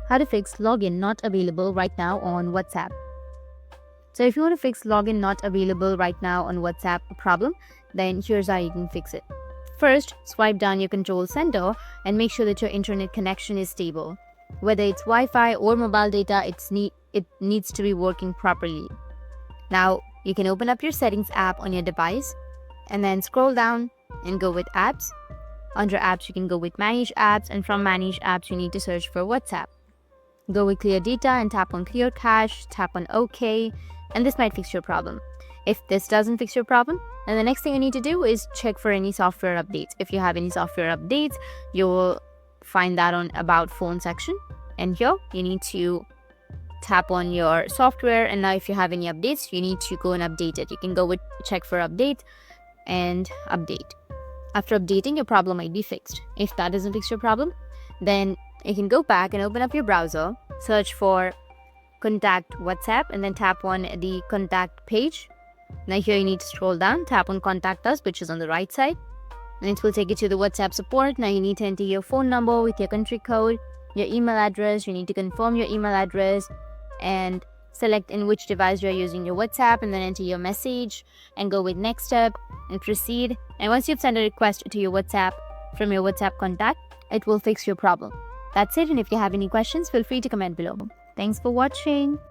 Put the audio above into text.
how to fix login not available right now on WhatsApp. So if you want to fix login not available right now on WhatsApp problem, then here's how you can fix it. First, swipe down your control center and make sure that your internet connection is stable. Whether it's Wi-Fi or mobile data, it needs to be working properly. Now, you can open up your settings app on your device and then scroll down and go with apps. Under apps, you can go with manage apps, and from manage apps, you need to search for WhatsApp. Go with clear data and tap on clear cache, tap on OK, and this might fix your problem. If this doesn't fix your problem, then the next thing you need to do is check for any software updates. If you have any software updates, you will find that on About Phone section. And here, you need to tap on your software, and now if you have any updates, you need to go and update it. You can go with check for update and update. After updating, your problem might be fixed. If that doesn't fix your problem, then you can go back and open up your browser, search for contact WhatsApp, and then tap on the contact page. Now here you need to scroll down, tap on contact us, which is on the right side, and it will take you to the WhatsApp support. Now you need to enter your phone number with your country code, your email address. You need to confirm your email address and select in which device you're using your WhatsApp, and then enter your message and go with next step and proceed. And once you've sent a request to your WhatsApp from your WhatsApp contact, it will fix your problem. That's it, and if you have any questions, feel free to comment below. Thanks for watching.